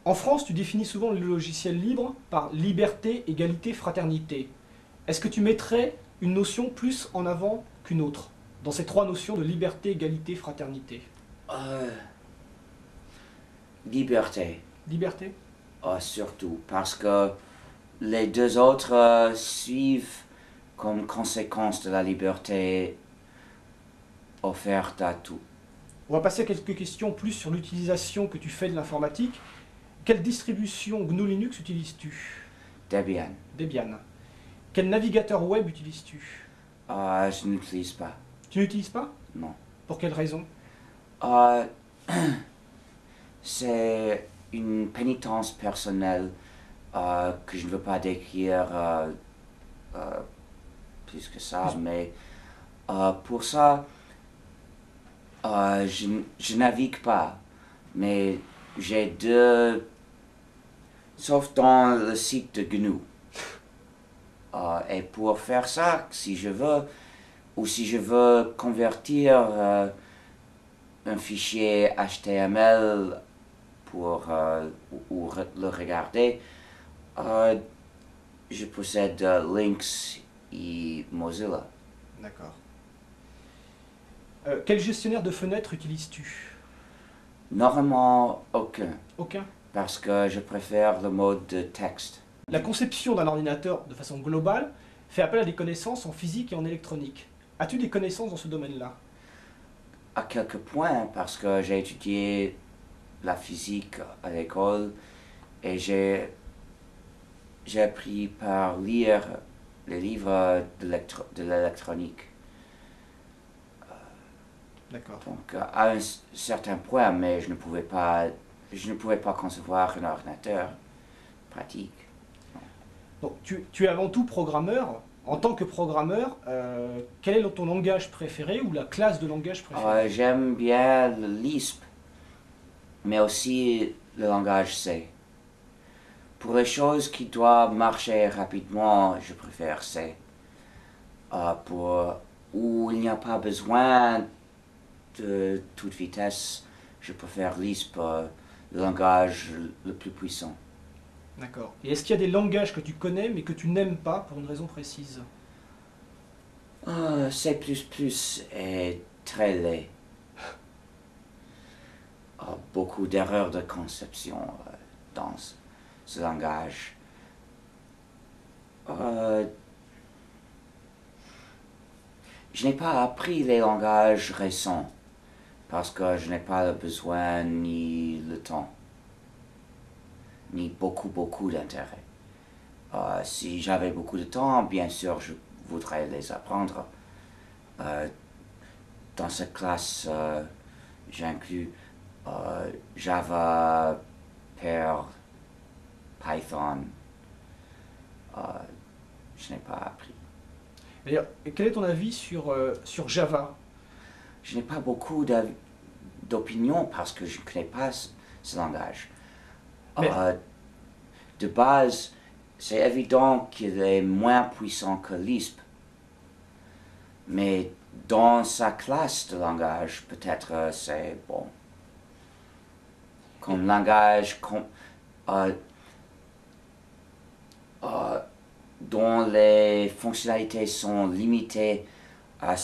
En France, tu définis souvent le logiciel libre par liberté, égalité, fraternité. Est-ce que tu mettrais une notion plus en avant qu'une autre dans ces trois notions de liberté, égalité, fraternité? Euh, Liberté, Liberté? surtout, parce que les deux autres suivent comme conséquence de la liberté offerte à tout. On va passer à quelques questions plus sur l'utilisation que tu fais de l'informatique. Quelle distribution GNU Linux utilises-tu? Debian, Debian. Quel navigateur web utilises-tu? je n'utilise pas, Tu n'utilises pas? non. Pour quelle raison? Euh, c'est une pénitence personnelle que je ne veux pas décrire euh, plus que ça, mais pour ça, je navigue pas, mais j'ai deux, sauf dans le site de GNU. Et pour faire ça, si je veux, ou si je veux convertir un fichier HTML pour le regarder, je possède Lynx et Mozilla. D'accord. Quel gestionnaire de fenêtres utilises-tu? Normalement, aucun, Aucun. parce que je préfère le mode de texte. La conception d'un ordinateur de façon globale fait appel à des connaissances en physique et en électronique. As-tu des connaissances dans ce domaine-là? À quelques points, parce que j'ai étudié la physique à l'école et j'ai appris par lire les livres de l'électronique. D'accord. Donc à un certain point, mais je ne pouvais pas concevoir un ordinateur pratique. Donc, tu es avant tout programmeur. En tant que programmeur, quel est ton langage préféré ou la classe de langage préférée? J'aime bien le Lisp, mais aussi le langage C. Pour les choses qui doivent marcher rapidement, je préfère C. Où il n'y a pas besoin de toute vitesse, je préfère Lisp, le langage le plus puissant. D'accord. Et est-ce qu'il y a des langages que tu connais mais que tu n'aimes pas pour une raison précise? C++ est très laid. Beaucoup d'erreurs de conception dans ce langage. Je n'ai pas appris les langages récents parce que je n'ai pas le besoin ni le temps, ni beaucoup d'intérêt. Si j'avais beaucoup de temps, bien sûr, je voudrais les apprendre. Dans cette classe, j'inclus Java, Perl, Python. Je n'ai pas appris. D'ailleurs, quel est ton avis sur Java? Je n'ai pas beaucoup d'opinion parce que je ne connais pas ce langage. Mais- De base, c'est évident qu'il est moins puissant que Lisp. Mais dans sa classe de langage, peut-être c'est bon. Comme langage dont les fonctionnalités sont limitées à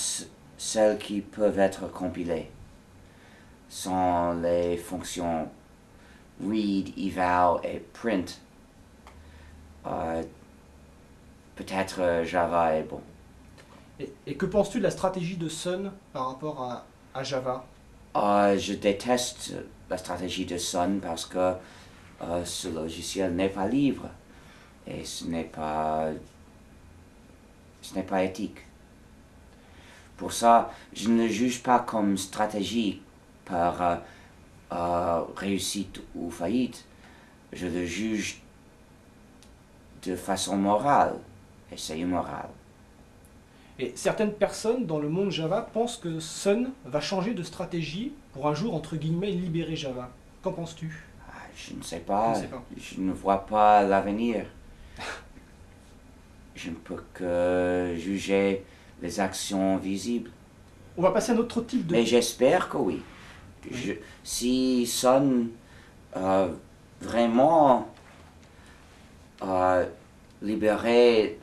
celles qui peuvent être compilées, sont les fonctions read, eval et print. Peut-être Java est bon. Et que penses-tu de la stratégie de Sun par rapport à Java? Je déteste la stratégie de Sun parce que ce logiciel n'est pas libre et ce n'est pas éthique. Pour ça, je ne le juge pas comme stratégie par réussite ou faillite. Je le juge de façon morale et c'est immoral. Et certaines personnes dans le monde Java pensent que Sun va changer de stratégie pour un jour, entre guillemets, libérer Java. Qu'en penses-tu? Je ne sais pas, Je ne sais pas. je ne vois pas l'avenir. Je ne peux que juger les actions visibles. On va passer à un autre type de... Mais j'espère que oui. Si Sun vraiment libérer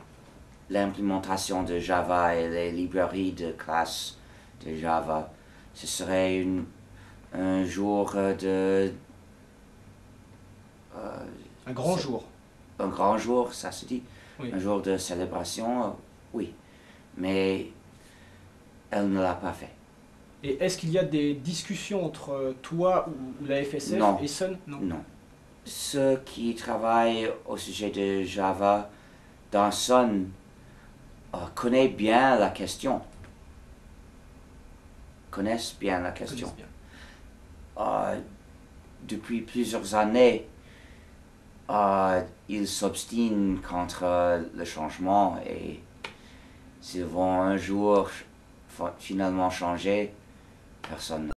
l'implémentation de Java et les librairies de classe de Java. Ce serait un jour Un grand jour. un grand jour, ça se dit, Oui. un jour de célébration, oui. Mais elle ne l'a pas fait. Et est-ce qu'il y a des discussions entre toi ou la FSF Non. et Sun? Non. Ceux qui travaillent au sujet de Java dans Sun connaissent bien la question. Connaissent bien la question. Connaissent bien. Depuis plusieurs années, ils s'obstinent contre le changement et s'ils vont un jour finalement changer, personne